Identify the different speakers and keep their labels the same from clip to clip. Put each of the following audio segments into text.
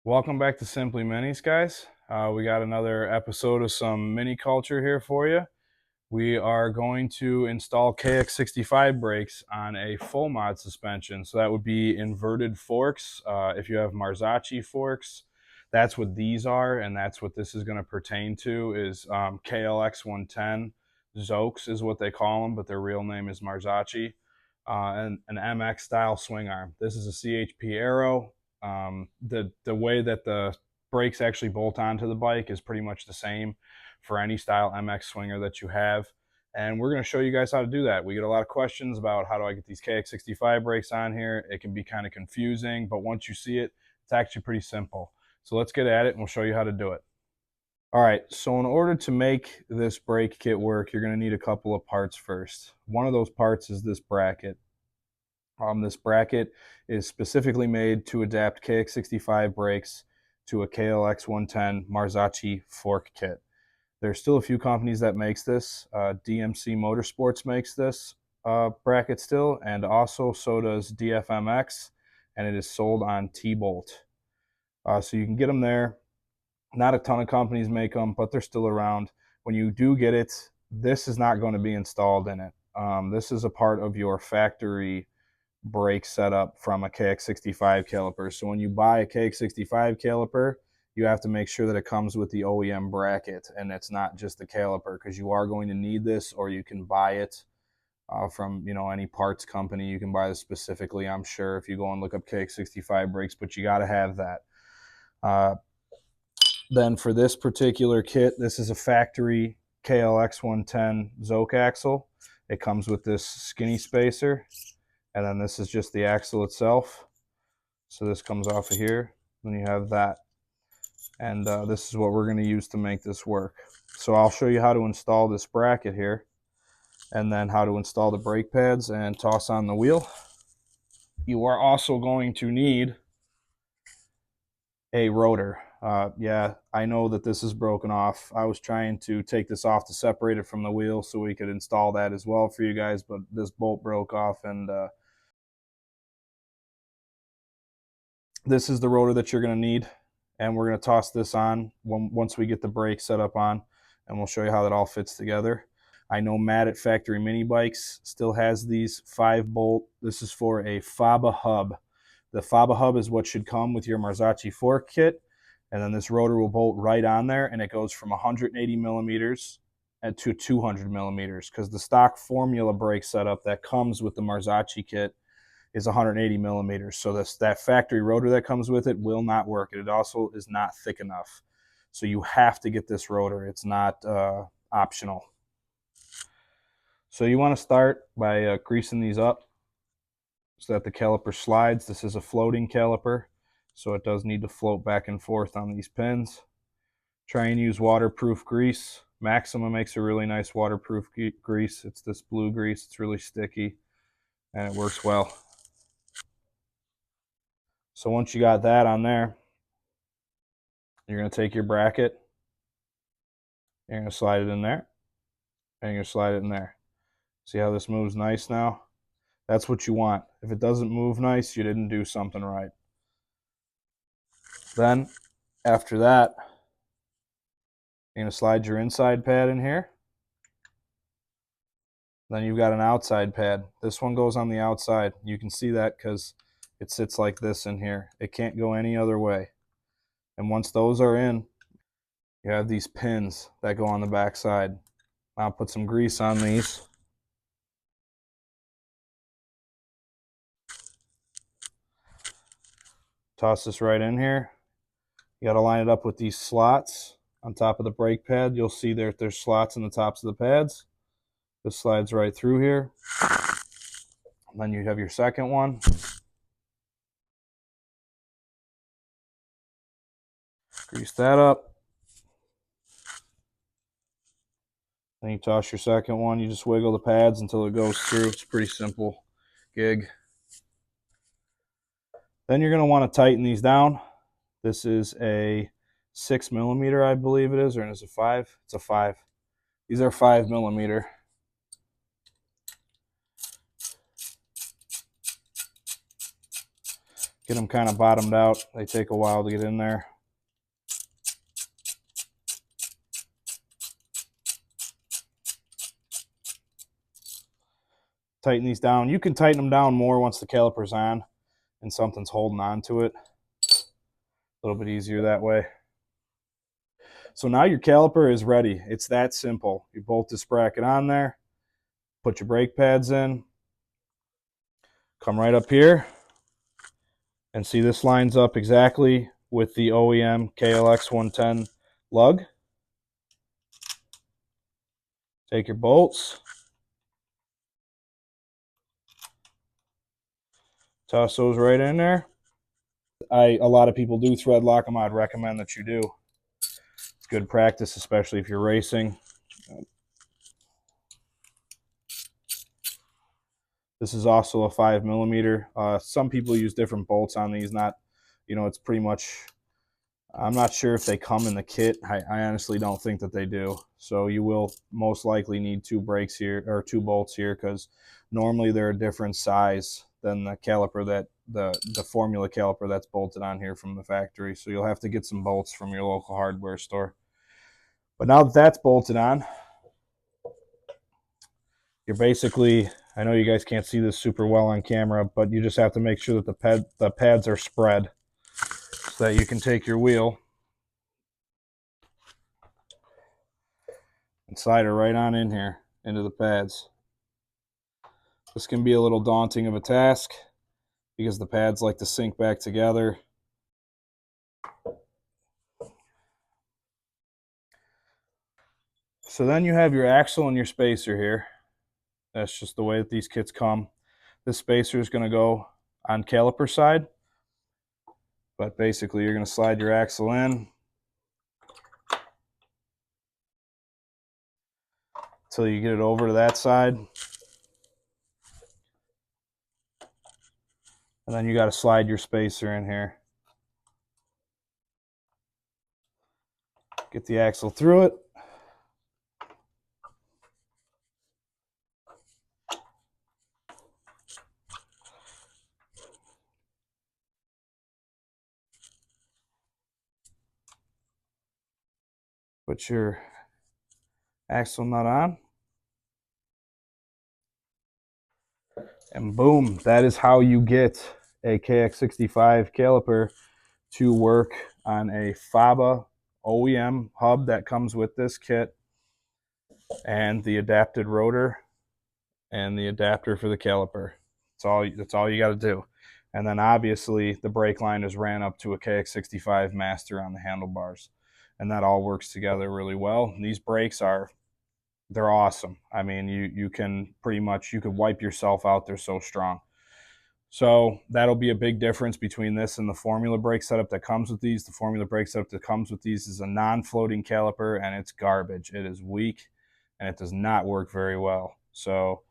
Speaker 1: Welcome back to Simply Minis, guys. We got another episode of some mini culture here for you. We are going to install KX65 brakes on a full mod suspension. So that would be inverted forks. If you have Marzocchi forks, that's what these are, and that's what this is going to pertain to is KLX110. Zokes is what they call them, but their real name is Marzocchi. And an MX style swing arm. This is a CHP Aero. The way that the brakes actually bolt onto the bike is pretty much the same for any style MX swinger that you have. And we're going to show you guys how to do that. We get a lot of questions about how do I get these KX65 brakes on here. It can be kind of confusing, but once you see it, it's actually pretty simple. So let's get at it and we'll show you how to do it. All right, so in order to make this brake kit work, you're going to need a couple of parts first. One of those parts is this bracket. This bracket is specifically made to adapt KX65 brakes to a KLX110 Marzocchi fork kit. There's still a few companies that makes this. DMC Motorsports makes this bracket still, and also so does DFMX, and it is sold on T-Bolt. So you can get them there. Not a ton of companies make them, but they're still around. When you do get it, this is not going to be installed in it. This is a part of your factory brake setup from a KX65 caliper. So when you buy a KX65 caliper, you have to make sure that it comes with the OEM bracket and it's not just the caliper, because you are going to need this, or you can buy it from any parts company. You can buy this specifically, I'm sure, if you go and look up KX65 brakes, but you got to have that. Then for this particular kit, this is a factory KLX110 Zoke axle. It comes with this skinny spacer, and then this is just the axle itself. So this comes off of here, then you have that. And this is what we're going to use to make this work. So I'll show you how to install this bracket here, and then how to install the brake pads and toss on the wheel. You are also going to need a rotor. Yeah, I know that this is broken off. I was trying to take this off to separate it from the wheel so we could install that as well for you guys, but this bolt broke off, and this is the rotor that you're going to need, and we're going to toss this on once we get the brake set up on, and we'll show you how that all fits together. I know Matt at Factory Mini Bikes still has these 5-bolt. This is for a FABA hub. The FABA hub is what should come with your Marzocchi fork kit, and then this rotor will bolt right on there, and it goes from 180 millimeters to 200 millimeters, because the stock formula brake setup that comes with the Marzocchi kit is 180 millimeters. So that factory rotor that comes with it will not work. It also is not thick enough. So you have to get this rotor. It's not optional. So you want to start by greasing these up so that the caliper slides. This is a floating caliper, so it does need to float back and forth on these pins. Try and use waterproof grease. Maxima makes a really nice waterproof grease. It's this blue grease. It's really sticky, and it works well. So once you got that on there, you're going to take your bracket, you're going to slide it in there, and you're going to slide it in there. See how this moves nice now? That's what you want. If it doesn't move nice, you didn't do something right. Then, after that, you're going to slide your inside pad in here. Then you've got an outside pad. This one goes on the outside. You can see that because it sits like this in here. It can't go any other way. And once those are in, you have these pins that go on the back side. I'll put some grease on these. Toss this right in here. You got to line it up with these slots on top of the brake pad. You'll see there's slots in the tops of the pads. This slides right through here. And then you have your second one. Grease that up. Then you toss your second one. You just wiggle the pads until it goes through. It's a pretty simple gig. Then you're going to want to tighten these down. This is a 6 millimeter, I believe it is, or is it 5? It's a 5. These are 5 millimeter. Get them kind of bottomed out. They take a while to get in there. Tighten these down. You can tighten them down more once the caliper's on and something's holding on to it. A little bit easier that way. So now your caliper is ready. It's that simple. You bolt this bracket on there, put your brake pads in, come right up here, and see this lines up exactly with the OEM KLX110 lug. Take your bolts, toss those right in there. A lot of people do thread lock them. I'd recommend that you do. It's good practice, especially if you're racing. This is also a 5mm. Some people use different bolts on these. Not, it's pretty much. I'm not sure if they come in the kit. I honestly don't think that they do. So you will most likely need two brakes here, or two bolts here, because normally they're a different size than the caliper that the formula caliper that's bolted on here from the factory. So you'll have to get some bolts from your local hardware store. But now that that's bolted on, you're basically, I know you guys can't see this super well on camera, but you just have to make sure that the pads are spread so that you can take your wheel and slide her right on in here into the pads. This can be a little daunting of a task because the pads like to sink back together. So then you have your axle and your spacer here. That's just the way that these kits come. This spacer is going to go on caliper side, but basically you're going to slide your axle in until you get it over to that side. And then you got to slide your spacer in here. Get the axle through it. Put your axle nut on. And boom, that is how you get a KX65 caliper to work on a FABA OEM hub that comes with this kit, and the adapted rotor and the adapter for the caliper. That's all you got to do. And then obviously the brake line is ran up to a KX65 Master on the handlebars, and that all works together really well. And these brakes they're awesome. I mean, you can pretty much, you could wipe yourself out. They're so strong. So that'll be a big difference between this and the formula brake setup that comes with these. The formula brake setup that comes with these is a non-floating caliper, and it's garbage. It is weak, and it does not work very well. So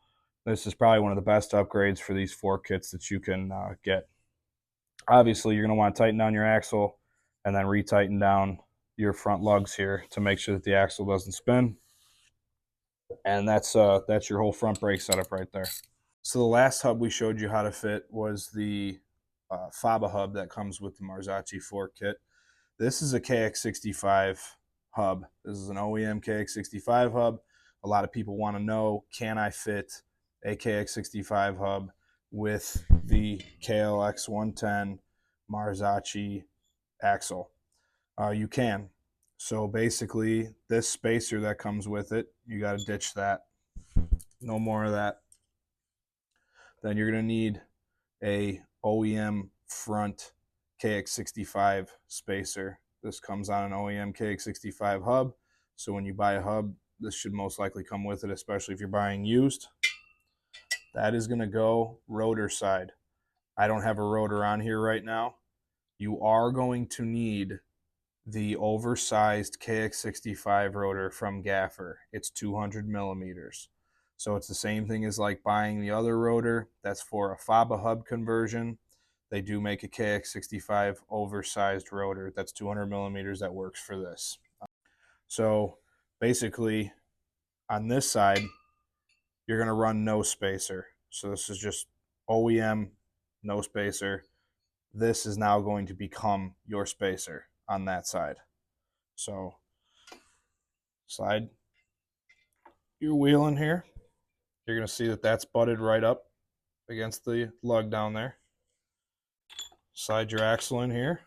Speaker 1: this is probably one of the best upgrades for these four kits that you can get. Obviously, you're going to want to tighten down your axle and then retighten down your front lugs here to make sure that the axle doesn't spin. And that's your whole front brake setup right there. So the last hub we showed you how to fit was the FABA hub that comes with the Marzocchi 4 kit. This is a KX65 hub. This is an OEM KX65 hub. A lot of people want to know, can I fit a KX65 hub with the KLX110 Marzocchi axle? You can. So basically, this spacer that comes with it, you got to ditch that. No more of that. Then you're going to need a OEM front KX65 spacer. This comes on an OEM KX65 hub. So when you buy a hub, this should most likely come with it, especially if you're buying used. That is going to go rotor side. I don't have a rotor on here right now. You are going to need the oversized KX65 rotor from Gaffer. It's 200 millimeters. So it's the same thing as like buying the other rotor. That's for a FABA hub conversion. They do make a KX65 oversized rotor that's 200 millimeters that works for this. So basically on this side, you're going to run no spacer. So this is just OEM, no spacer. this is now going to become your spacer on that side. So slide your wheel in here. You're going to see that that's butted right up against the lug down there. Slide your axle in here.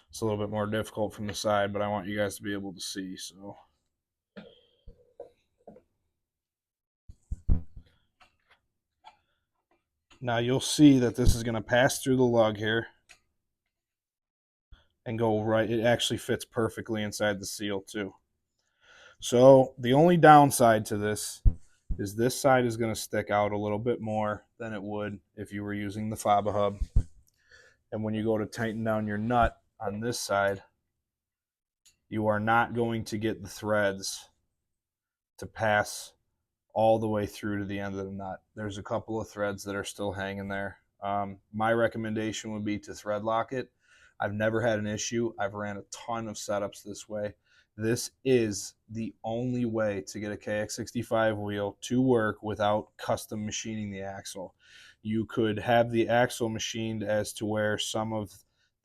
Speaker 1: It's a little bit more difficult from the side, but I want you guys to be able to see. So now you'll see that this is going to pass through the lug here and go right. It actually fits perfectly inside the seal too. So the only downside to this is this side is going to stick out a little bit more than it would if you were using the FABA hub. And when you go to tighten down your nut on this side, you are not going to get the threads to pass all the way through to the end of the nut. There's a couple of threads that are still hanging there. My recommendation would be to thread lock it. I've never had an issue. I've ran a ton of setups this way. This is the only way to get a KX65 wheel to work without custom machining the axle. You could have the axle machined as to where some of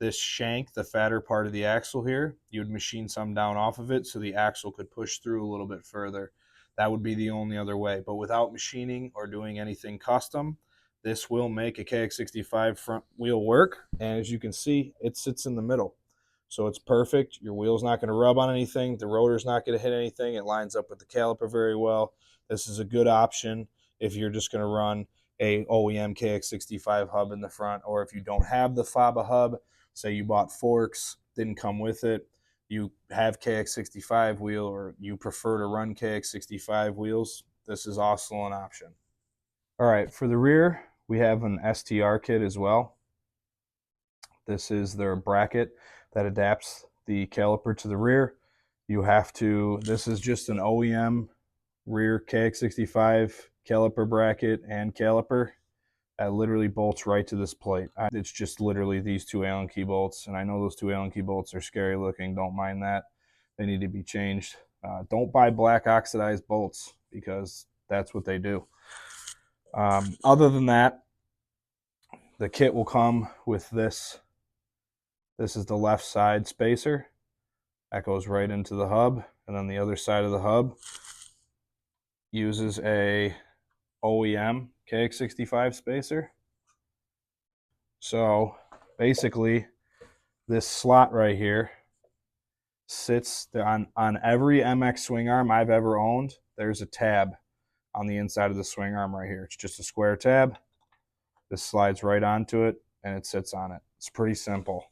Speaker 1: this shank, the fatter part of the axle here, you would machine some down off of it so the axle could push through a little bit further. That would be the only other way. But without machining or doing anything custom, this will make a KX65 front wheel work. And as you can see, it sits in the middle. So it's perfect. Your wheel's not going to rub on anything. The rotor's not going to hit anything. It lines up with the caliper very well. This is a good option if you're just going to run a OEM KX65 hub in the front, or if you don't have the FABA hub, say you bought forks, didn't come with it, you have KX65 wheel, or you prefer to run KX65 wheels, this is also an option. All right, for the rear, we have an STR kit as well. This is their bracket that adapts the caliper to the rear. You have to, this is just an OEM rear KX65 caliper bracket and caliper that literally bolts right to this plate. It's just literally these two Allen key bolts, and I know those two Allen key bolts are scary looking. Don't mind that. They need to be changed. Don't buy black oxidized bolts because that's what they do. Other than that, the kit will come with this. This is the left side spacer. That goes right into the hub, and then the other side of the hub uses a OEM KX65 spacer. So basically, this slot right here sits on every MX swing arm I've ever owned. There's a tab on the inside of the swing arm right here. It's just a square tab. This slides right onto it, and it sits on it. It's pretty simple.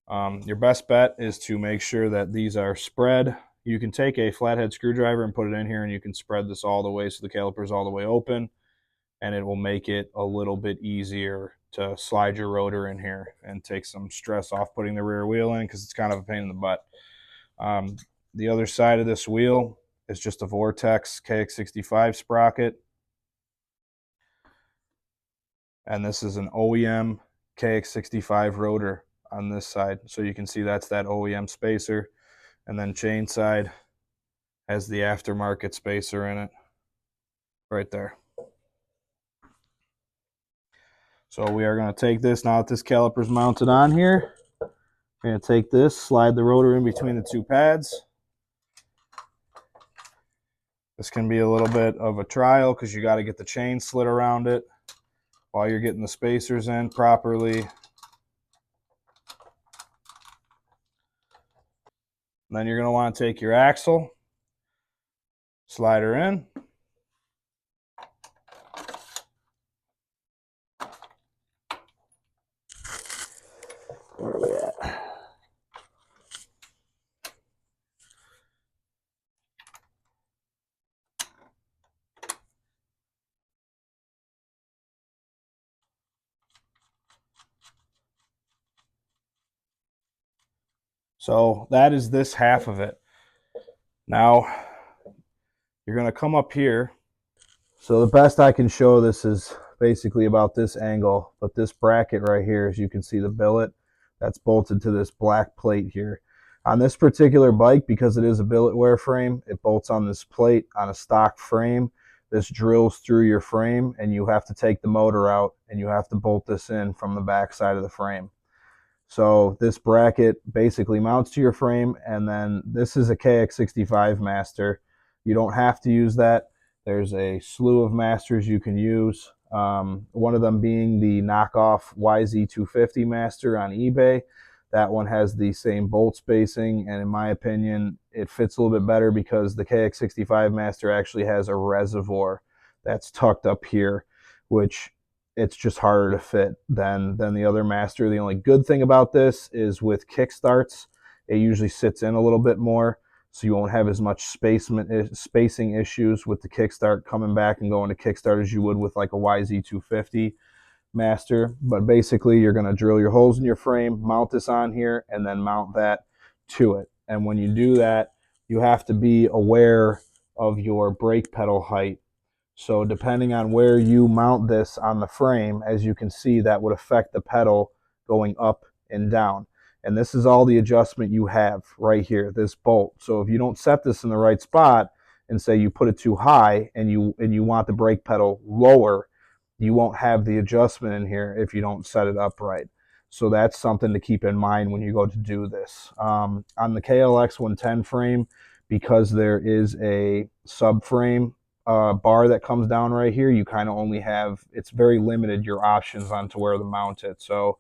Speaker 1: Your best bet is to make sure that these are spread. You can take a flathead screwdriver and put it in here, and you can spread this all the way so the caliper is all the way open, and it will make it a little bit easier to slide your rotor in here and take some stress off putting the rear wheel in, because it's kind of a pain in the butt. The other side of this wheel is just a Vortex KX65 sprocket, and this is an OEM KX65 rotor on this side. So you can see that's that OEM spacer, and then chain side has the aftermarket spacer in it right there. So we are going to take this, now that this caliper is mounted on here, we're going to take this, slide the rotor in between the two pads. This can be a little bit of a trial because you got to get the chain slid around it while you're getting the spacers in properly. And then you're going to want to take your axle, slide her in. Where are we at? So that is this half of it. Now you're going to come up here. So the best I can show this is basically about this angle, but this bracket right here, as you can see the billet, that's bolted to this black plate here. On this particular bike, because it is a billet wear frame, it bolts on this plate on a stock frame. this drills through your frame, and you have to take the motor out and you have to bolt this in from the back side of the frame. So this bracket basically mounts to your frame, and then this is a KX65 Master. You don't have to use that. There's a slew of Masters you can use. One of them being the knockoff YZ250 Master on eBay. That one has the same bolt spacing, and in my opinion, it fits a little bit better because the KX65 Master actually has a reservoir that's tucked up here, which it's just harder to fit than the other Master. The only good thing about this is with kickstarts, it usually sits in a little bit more, so you won't have as much spacing issues with the kickstart coming back and going to kickstart as you would with like a YZ250 Master. But basically, you're going to drill your holes in your frame, mount this on here, and then mount that to it. And when you do that, you have to be aware of your brake pedal height. So depending on where you mount this on the frame, as you can see, that would affect the pedal going up and down. And this is all the adjustment you have right here, this bolt. So if you don't set this in the right spot and say you put it too high and you want the brake pedal lower, you won't have the adjustment in here if you don't set it up right. So that's something to keep in mind when you go to do this. On the KLX110 frame, because there is a subframe bar that comes down right here, you kind of only have, it's very limited your options on to where to mount it. So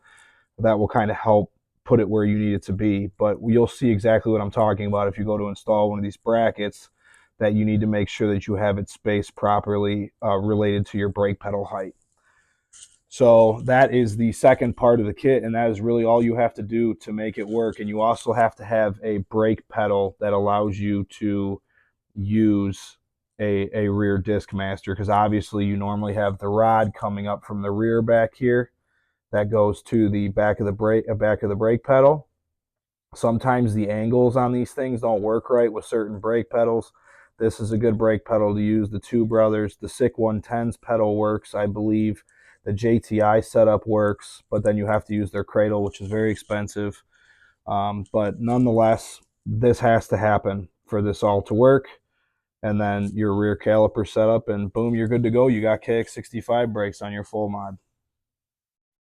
Speaker 1: that will kind of help put it where you need it to be. But you'll see exactly what I'm talking about if you go to install one of these brackets, that you need to make sure that you have it spaced properly related to your brake pedal height. So that is the second part of the kit, and that is really all you have to do to make it work. And you also have to have a brake pedal that allows you to use a rear disc master, because obviously you normally have the rod coming up from the rear back here that goes to the back of the brake pedal. Sometimes the angles on these things don't work right with certain brake pedals. This is a good brake pedal to use. The Two Brothers, the KX110's pedal works, I believe. The JTI setup works, but then you have to use their cradle, which is very expensive. But nonetheless, this has to happen for this all to work. And then your rear caliper setup, and boom, you're good to go. You got KX65 brakes on your full mod.